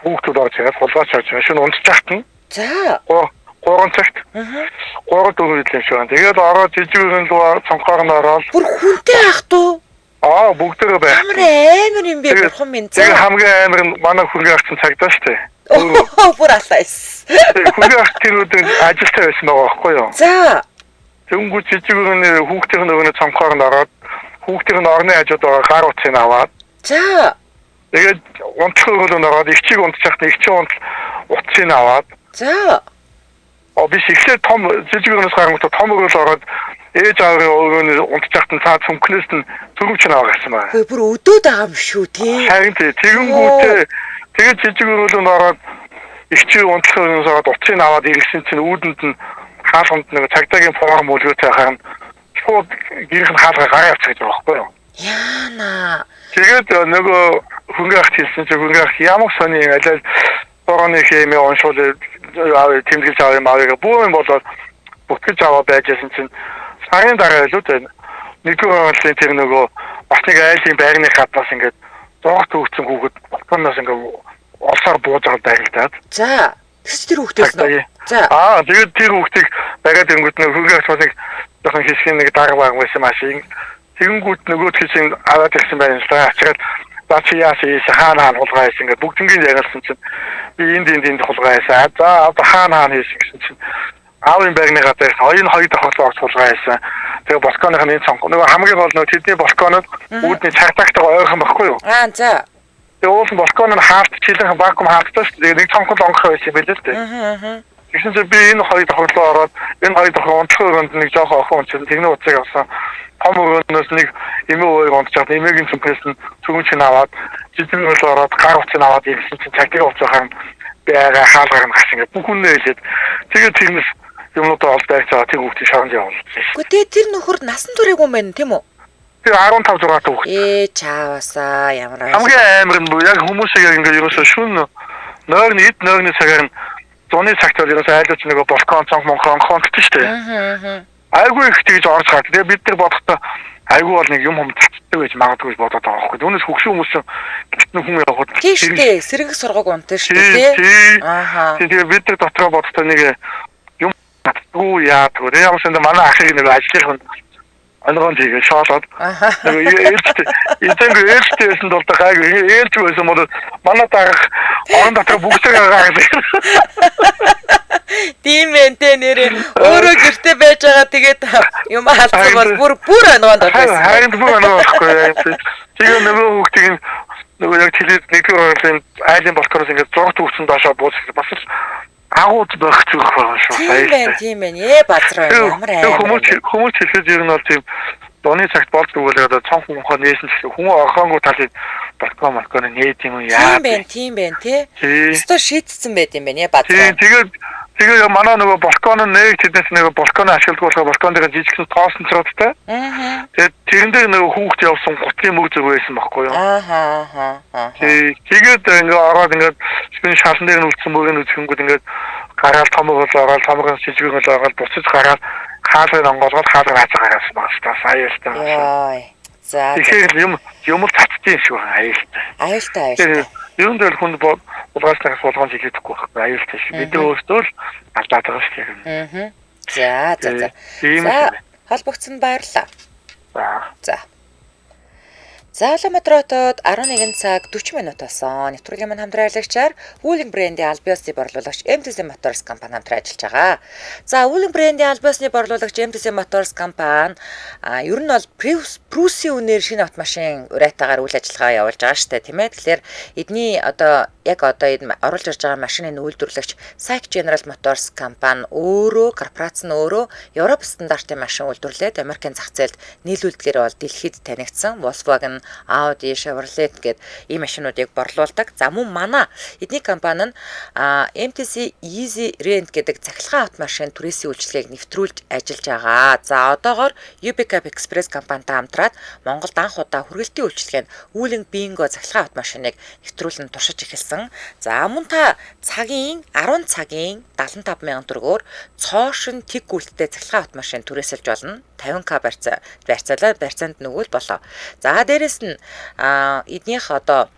хүүхдүүд орж ирээд хулгайч орж ирсэн. Шөнө унтчихт нь. За. 3 цагт. 3 дөрөв юм шиг байна. Тэгээд ороод жижиг өрөөн рүү цонхоор нь ороод бүр хүнтэй ах туу. Бүгдээ байх. Амар юм бэ бурхан минь. Тэгээ хамгийн амар нь манай хүргээ авсан цагдаа штэ. Бүр алаас. Хүргээ авчируудын ажилтай байсан байгаа байхгүй юу? За. Тэнгүү жижиг өрөөний хүүхдийн нөгөөний цонхоор нь ороод хүүхдийн орны хажууд байгаа гар утсыг аваад. За. Тэгээд унтах өрөөлөнд ороод ихчийг унтчихт ихчийн утсыг аваад. За. Би ихлээр том жижиг өрөөнөөс гарангуй том өрөөл ороод ээж аавын өрөөний унтчихт нь цаад цүнхнээс нь зүрхч наваа гэсэн байна. Бүр өдөөд байгаа юм шүү тий. Харин тэгэнгүүтээ тэгээд жижиг өрөөлөнд ороод ихчийн унтах өрөөнөөс ороод утсыг аваад ирсэн чинь үүдэнд нь хаалганд нэг цагдаагийн форм үлгөөтэй харин шууд гэрх нь хаалгаа гараа авчих гэж байгаа байхгүй юу? Яана. Тэгээд нөгөө хөнгө ахт хэлсэн чинь хөнгө ах ямар сони аль борооны хэмээ уншуул тэмдэглэж аваа юм аваа бүү юм болоод бүтгэж аваа байжсэн чинь сарын дараа л үү нэгдүгээр онцлог тэр нөгөө бас нэг айлын байрны хаднаас ингээд зоогт өгсөн хүүхэд балконоос ингээд олсоор бууж байгаа байгальтаад. За. Тэр хүүхдээс нөө. За. Тэгээд тэр хүүхдийг байгаад ирэнгүүт нэг хөнгө ахт нэг жоохон хэсгийн нэг дарга баг байсан машин. Тэгэнгүүт нөгөөд хэсэг аваад ирсэн байна л да. Ачаад бач яасан хаана хулгай хийсэн ингээд бүгднийг яриалсан чинь би энд хулгай хийсэн. За хаана хийсэн гэсэн чинь аавын байрны гадаа хоёр давхар хулгай хийсэн. Тэгээ балконыхын энэ цонх нөгөө хамгийн гол нөгөө тэдний балконод үүдний цагтаагтайгаа ойрхон байхгүй юу? За. Тэгээ уулын балкон нь хаалт чилэн вакуум хаалттай шүү дээ. Нэг цонхол онгох байсан юм билээ л дээ. Тэгсэн чинь би энэ хоёр давхар руу ороод энэ хоёр давхар унтлах өрөөнд нэг жоохон охин унчсан. Тэгний уцыг авсан. Том өрөөнөөс нэг эмээ ууг унтчихад эмээгийн цүнхээс нь цүнч нь аваад жижиг өрөөл ороод гар утсыг аваад ирсэн чинь цагтыг уцаахаар байга хаалгаар нь гас ингээд бүх үнэ хэлээд тэгээд тэрнээс юмнуудаа олж байж байгаа тэг хүүхдийн шоронд явуулсан. Гэхдээ тэр нөхөр насан туршаагүй юм байна тийм үү? Тэр 15 6 хүүхд. Чаавасаа ямар хамгийн амар нь яг хүмүүсийг ингээд ерөөсөө шүн нойрны эд нойрны цагаар нь зуны цагт бол ерөөсөө айлууч нэг балкон цонх монхон гэдэг шүү дээ. Айгүй их тэгж орж гад. Тэгээ бид нар бодохдоо айгүй бол нэг юм татдаг гэж магадгүй гэж бодоод байгаа байхгүй. Түүнээс хөгшин хүмүүс гитэн хүн явахад тийштэй сэрэг сургаг унтаа шүү дээ тий. Тэгээ бид нар дотроо бодохдоо нэг юм татдаггүй яадаг. Тэгээ ямарсанд манай ахыг нэг ажлынхан ангон тэгээ шоолоод нэг ээлжтэйсэн бол гайгүй ээлж байсан бол манай дарах орон дотор бүгсээр гаадаг. Тийм энтэй нэрээ өөрөө гэрте байж байгаа тэгээд юм хаалцсан бол бүр ангонд орсон. Харин бүр ангонд байхгүй. Тэгээ нөгөө хүүхдийг нөгөө яг телевиз нэгэн айлын балконоос ингээд зургт өгсөн доошоо бууцчих бас л агууд байх зүрх байгаа шүү. Тийм байна. Базар байна. Ямар хүмүүс хэлээд ер нь бол тийм дууны цагт болдгоо л одоо цонх мөнхөө нээсэн гэсэн хүн орхоонгуу талыг балкон нээд юм яа. Тийм байна тий. Өстө шийдсэн байт юм байна базар. Тэгээ манай нөгөө балкон нэг тэднээс нөгөө балкон ашигладаг болохоор балкон дээр жижигхэн тоосон цогцтой. Тэгээд тэрэн дээр нөгөө хүүхд явсан гутлын мөг зүг байсан байхгүй юу? Тэгээд ингээ ороод ингээ шинэ шалан дээр нь үлдсэн мөгийг үзэхэнгүүд ингээ гараал томог бол ороод томогоос жижиг бол ороод буцаж гараад хаалгаар онгоолгоод хаалгаар хазаа гараас багтаа саяастай. За. Тэгэхээр юм цацдیں шүү аюултай. Юунд л хүнд булгааснаас болгоомж хэлээдэггүй байхгүй аюултай шүү. Бид өөрсдөө л алдаад байгаа шүү. За. Холбогдсон баярлалаа. За. Улаанбаатар хотод 11 цаг 40 минутаас нэвтрүүлгийн мань хамтран ажиллагчаар Wuling брендийн аль биесны борлуулагч MTC Motors компани хамтран ажиллаж байгаа. За Wuling брендийн аль биесны борлуулагч MTC Motors компани ер нь бол Prusi үнээр шинэ автомашин урайтаагаар үйл ажиллагаа явуулж байгаа шүү дээ, тийм ээ. Тэгэхээр эдний одоо оруулж ирж байгаа машины үйлдвэрлэгч SAIC General Motors компани өөрөө корпорац нь өөрөө Европ стандартын машин үйлдвэрлээд Америкийн зах зээлд нийлүүлдгээр бол дэлхийд танигдсан Volkswagen, Audi, Chevrolet гээд ийм машинуудыг борлуулдаг. За мөн манай эдний компани нь MTC Easy Rent гэдэг цахилгаан автомашин түрээсийн үйлчилгээг нэвтрүүлж ажиллаж байгаа. За одоогоор UBCAP Express компанитай хамтраад Монголд анх удаа хүргэлтийн үйлчилгээнд Wuling Bingo цахилгаан автомашиныг нэвтрүүлэн туршиж эхэлсэн. За мөн та 10 цагийн 75,000 төгрөгөөр цоошин тэг гүйлттэй цахилгаан автомашин түрээсэлж болно. 50k барьцаанд нөгөөл болоо. За дээрэс нь эднийх одоо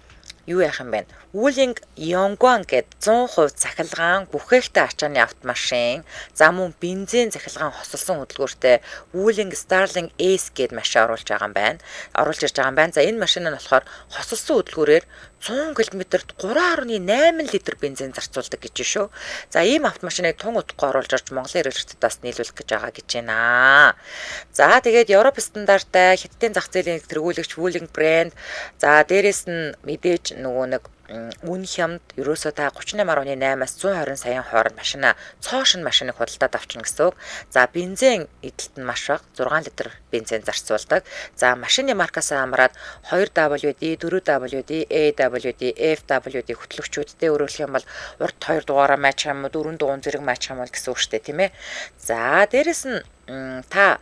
юу яах юм бэ? Wuling Yongguan гээд 100% цахилгаан бүхээгтэй ачааны автомашин, за мөн бензин цахилгаан хосолсон хөдөлгөөртэй Wuling Starling Ace гээд машин оруулж ирж байгаа юм байна. За энэ машин нь болохоор хосолсон хөдөлгөөрөөр 100 км-д 3.8 литр бензин зарцуулдаг гэж шүү. За ийм автомашиныг тун утгагүй оруулж ирж Монголын хэрэглэгчдэд бас нийлүүлэх гэж байгаа гэж байна. За тэгээд Европ стандарттай хятадын зах зээлийн тэргүүлэгч Wuling брэнд. За дээрэс нь мэдээж нөгөө нэг үн хямд ерөөсөө та 38.8-аас 120 саяын хооронд машина цоошин машиныг худалдаад авчна гэсэн үг. За бензин эдэлт нь маш бага 6 литр бензин зарцуулдаг. За машины маркаас хамраад 2WD, 4WD, AWD, FWD хөтлөгчүүдтэй өөрөөлөх юм бол урд 2 дугаараа майчих юм уу, 4 дугуун зэрэг майчих юм бол гэсэн үг шүү дээ, тийм ээ. За дээрэс нь та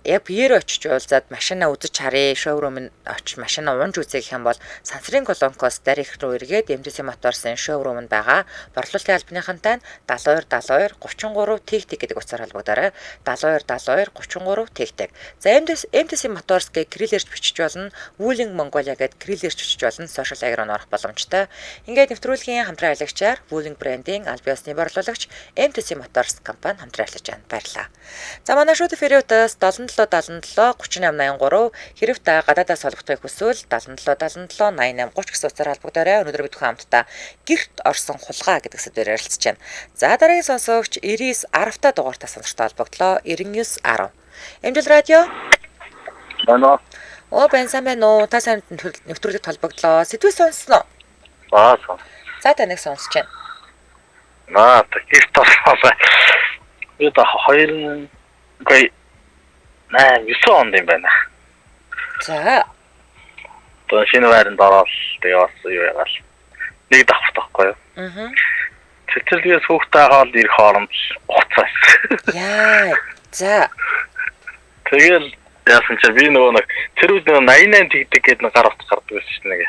яг биеэр очиж уулзаад машина үзэж харъя, шоурум очиж машина унж үзье гэх юм бол Сансрын колонкоос дарих руу эргээд MTC Motors-ын шоурум нь байгаа. Борлуулалтын албаныхантай 72 33 тэг гэдэг утсаар холбогдорой. 72 33 тэг. За MTC Motors гэх кириллэрч бичиж болно. Wuling Mongolia гэдэг кириллэрч бичиж болно. Сошиал аягаар нь орох боломжтой. Ингээд нэвтрүүлгийн хамтран аялагчаар Wuling брендийн аль биесны борлуулагч MTC Motors компани хамтран ажиллаж байна. Баярлалаа. За манай шууд эфириутаас 77 3883 хэрэг та гадаадаас холбогдохыг хүсвэл 77 88 30 гэсэн утсаар холбогдорой. Өнөөдөр бид бүхэн хамтдаа гэрт орсон хулгай гэдэг сэдвээр ярилцж байна. За дараагийн сонсогч 99 10-та дугаартай сонсогчтой холбогдлоо. 9910. Эмжил радио. Манай. Сайн байна уу? Та сайн нэвтрүүлэгт холбогдлоо. Сэдвээ сонссноо? Сон. За таныг сонсож байна. Гэрт орсон. Бид 9 онд юм байна. За. Одоо шинэ байранд ороод тэгээ бас юу яагаад нэг давхтахгүй юу? Цэцэрлэгээс хүүхдээ хаал ирэх хооронд уцаас. Яа. За. Тэгэл яасан чи би нөгөө нэг тэр үед 88 тэгдэг гээд нэг гар утас гардаг байсан шүү дээ.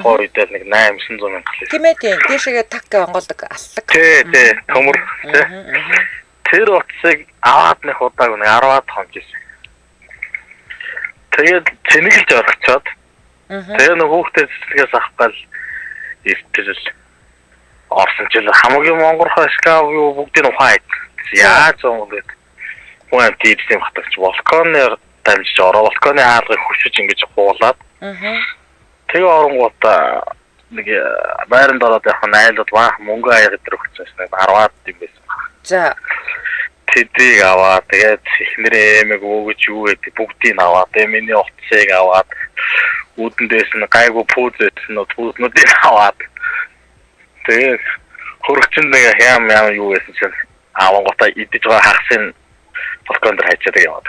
Хойдол нэг 800 мянга лээ. Тийм ээ. Дээшээгээ так онгоолдог аллаг. Тий. Төмөр. Тэр утсыг аваад нэг удааг нэг 10-аад хонжсэн. Тэгээд цэнэглэж орчиход. Тэгээ нэг хүүхдээ цэцлэгээс авахгал иртэл орсон ч л хамгийн монгол хашгаа юу бүгдийн ухаан яаж зонгод хүн тийдсэн хатагч волконоор дамжиж ороо волконы хаалгыг хүчиж ингэж хуулаад. Тэгээ оронгуудаа нэг байранд ороод явах найлууд баах мөнгө аяг дээр өгсөн нэг 10-аад юм байсан. За. Тэдийг аваад тэгээд эхнэрээ эмэг өгөж юу гэдэг бүгдийг аваад миний утсыг аваад үүдэндээс нь гайгүй пүүзээс нь пүүзнүүдийг аваад тэгээд хөрөгчөнд нэг яам юу гэсэн чинь авангуудаа идэж байгаа хагсын Балконд хайчаад яваад.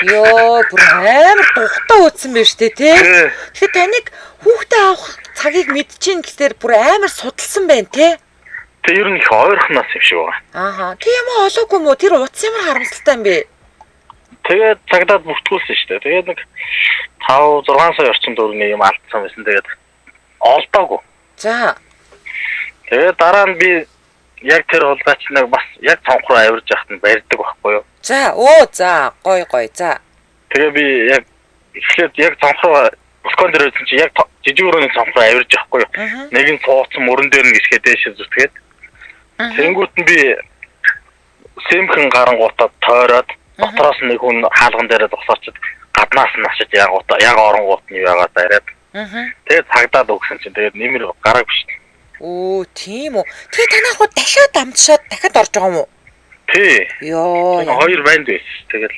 Йоо, бүр амар тухтай үтсэн байж тээ. Тэгэхээр таныг хүүхдээ авах цагийг мэдчихин гэхээр бүр амар судалсан байна те. Тэг ер нь их ойрхон нас юм шиг байна. Ааха. Тийм үү олоогүй мó тэр утас ямар харамсалтай юм бэ? Тэгээд цагдаад бүртгүүлсэн шүү дээ. Тэгээд нэг 5-6 сая орчим төгрөгийн юм алдсан байсан. Тэгээд олдоогүй. За. Тэгээд дараа нь би яг тэр хулгайч нэг бас яг цонх руу авирж яхад нь барьдаг байхгүй юу? За, за, гой. За. Тэгээ би яг эхлээд яг цонх руу балкон дээр байсан чи яг жижиг өрөөний цонх руу авирж яахгүй юу? Нэг нь цууцсан мөрөн дээр нь гисгээ дээшээ зүтгээд. Тэнгүүт нь би сэмхэн гарангуудад тойроод дотроос нэг хүн хаалган дээрээ зогсоочод гаднаас нь ашиж яг оронгууд нь яагаад бариад. Тэгээд цагдаад өгсөн чинь тэгээд нэмэр гараг биш. Оо, тийм үү. Тэгээ танаа хуу дахиад амтшаад дахиад орж байгаа юм уу? Тий. Йоо. Хоёр банд байсан. Тэгээд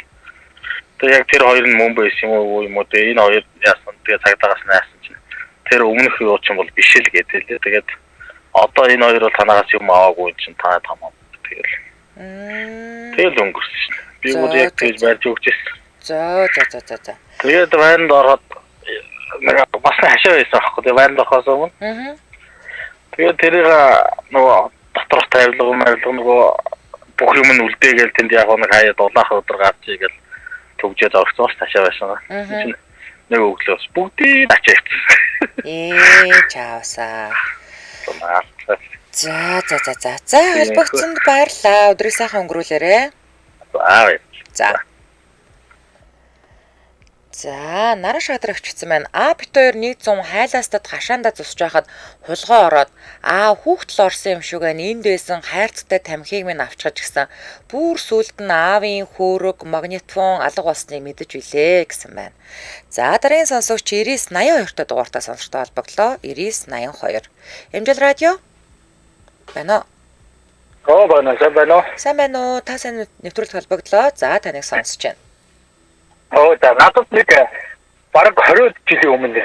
яг тэр хоёр нь мөн байсан юм уу дээ. Энэ хоёр яасан. Тэгээд цагдаагаас наасан чинь тэр өмнөх юу ч юм бол биш л гэдэг. Тэгээд одоо энэ хоёр бол танаас юм аваагүй чинь та тамаа. Тэгэл өнгөрсөн шин. Би өөр яг тэгж барьж өгчээсэн. За. Тэгээд банд ороод нэг бас хашаа байсан аахгүй. Тэгээд банд орохоос өмнө. Тэгээд тэрийг нөгөө доторх тавилга нөгөө бүх юм нь үлдээгээл тэнд яг нэг хаяа дулаах өдөр гарчий гэл төгжөөд орсон ш ташаа байсан. Нэг өглөөс бүгдийг ачаач. Чаавсаа. За, холбогдсонд баярлаа. Өдрийг сайхан өнгөрүүлээрэ. За. За, наран шадрагч гэсэн байна. Бит 2 100 хайлаастад хашаандаа зусж байхад хулгай ороод хүүхдэл орсон юм шиг байна. Энд байсан хайрцагтай тамхиг минь авчгаж гисэн. Бүр сүлд нь аавын хөөрөг, магнитофон алга болсныг мэдэж билээ гэсэн байна. За, дараагийн сонсогч 9982 дугаартай сонсогчтой холбогдлоо. 9982. Эмжил радио. Байна уу? Сайн байна уу? Та сайн нэвтрүүлэг холбогдлоо. За, таныг сонсож байна. За надад нэг бараг 20 жилийн өмнө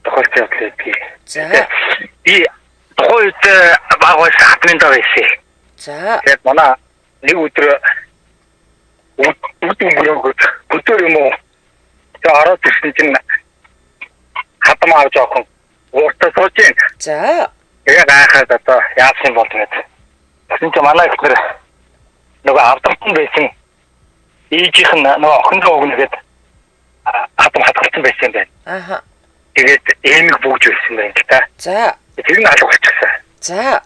тохиолдсон явдал байдгийг. За. Би тухайд багаас хатмын даа байсан. За. Тэгээд манай нэг өдөр өдөр юм уу? Тэгээд ороод ирсэн чинь хатам авч явах ууртаа сууж гин. За. Тэгээд гайхаад одоо яасан бол тэгээд. Тэгсэн чинь манай ихнэр нөгөө автомобиль байсан. Ийжийнх нь нөгөө охиндоо өгнөгээд хатам хатгалсан байсан юм байна. Аха. Тэгээд эмэг бүгж байсан байна л та. За. Тэр нь алга болчихсон. За.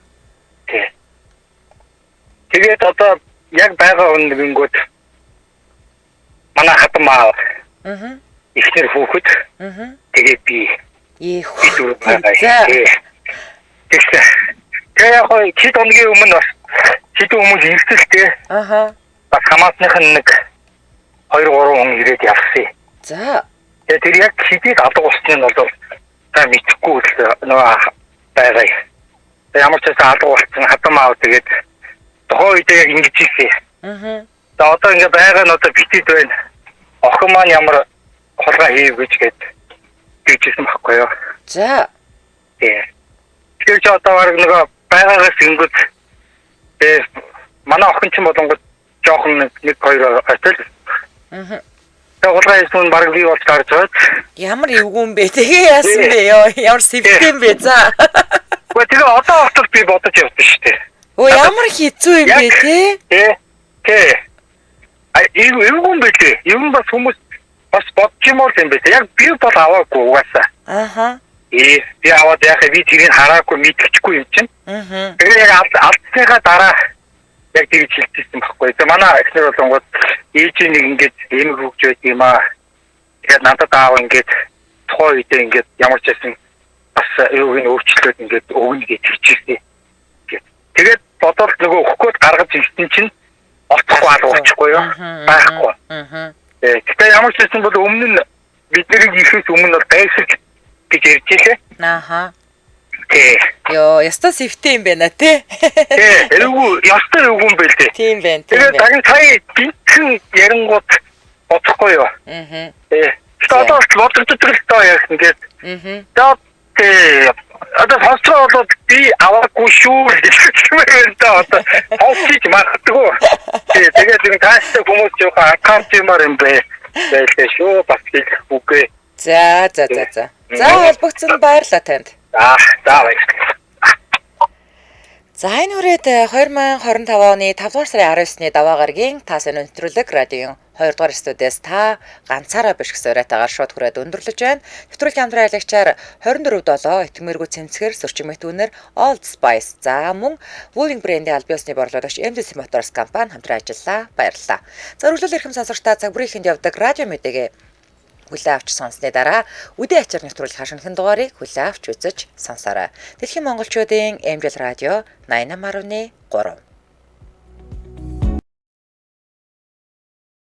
Тэгээд одоо яг байгаа үнгүүд манай хатам аав. Ихнэр хүүхэд. Тэгээд би. За. Тэгээд яг хэд хоногийн өмнө бас хэд хүмүүс ирсэлтэй. Аха. Бас хамаатных нь нэг 2-3 хүн ирээд явсан. За. Тэгээд тэр яг хэдийг алга болсныг нь бол та мэдхгүй л нөгөө байгаа. Ямар ч байсан алга болсон хатам аав тэгээд тухайн үед яг ингэж ийсэн. Тэгээд одоо ингэ байгаа нь одоо битэд байна. Охин маань ямар хулгай хийв гэж тэгжсэн байхгүй юу? За. Тэгэхээр ч одоо баг нөгөө байгаагаас ингэвэл манай охин ч болонгод жоохон 1-2 отэл. Тэгээд хулгай хийсэн баг би болж гарч байгаад. Ямар эвгүй бэ? Тэгээ яасан бэ ёо? Ямар сэвтэй юм бэ? За. Тэгээ одоо очиж би бодож явсан шүү дээ. Ямар хэцүү юм бэ те? Эвгүй юм бэ те? Юм бас хүмүүс бас бодчих юм уу юм бэ те? Яг би бол аваагүй угаасаа. Аха. Би аваад яхаа би тэрийг хараагүй мэдчихгүй юм чинь. Тэгээ яг алдсныхаа дараа яг тэгж хэлчихсэн байхгүй. Тэгээ манай эхнэр болонгод ээж нэг ингэж эмэг хөгж байт юм аа. Тэгээд надад аав ингэж тухайн үедээ ингэж ямар ч байсан бас юуг нь өөрчлөлт ингэж өгнө гэж хэлчихсэн. Тэгээд бодоод нөгөө өгөхөд гаргаж ирсэн чинь оцхгүй алгуулчихгүй юу? Байхгүй. Тэгээд ямар ч байсан бол өмнө нь бидний ихээс өмнө бол байсаж гэж ярьж илээ. Аха. Йоо, яста сэвтэй юм байна те. Эвгүй, яста эвгүй юм байл те. Тийм байна. Тэгээд дахин сая гинхэн ярингууд боцохгүй юу? Тэгээд одоо бодогддог л тоо яг ингээд. Тэгээд одоо сонсоо бол би аваагүй шүү гэж байна да одоо сонсчих магадгүй. Тэгээд энэ тааштай хүмүүс юу анхаарч юмар юм бэ? Байлээ шүү бас хэлэх үгүй. За. За холбогдсон баярлалаа танд. За баярлалаа. За энэ үрээд 2025 оны 5 дугаар сарын 19-ны даваа гарагийн та сайн өнтрүүлэг радиогийн 2 дугаар студиэс та ганцаараа биш гэсэн уриатаагаар шууд хүрээд өндөрлөж байна. Нэвтрүүлгийн хамтран аялагчаар 24/7 итгэмээргүй цэмцгэр сөрчим мэтүүнээр Old Spice за мөн Wooling брендийн аль биесны борлуулагч MDC Motors компани хамтран ажиллаа. Баярлалаа. За өргөлөөл эрхэм сонсогчдаа цаг бүрийн эхэнд явдаг радио мэдээгээ хүлээ авч сонссны дараа үдээ ачаар нэвтрүүлэх хашигнын дугаарыг хүлээ авч үзэж сонсоорой. Дэлхийн монголчуудын MDL радио 88.3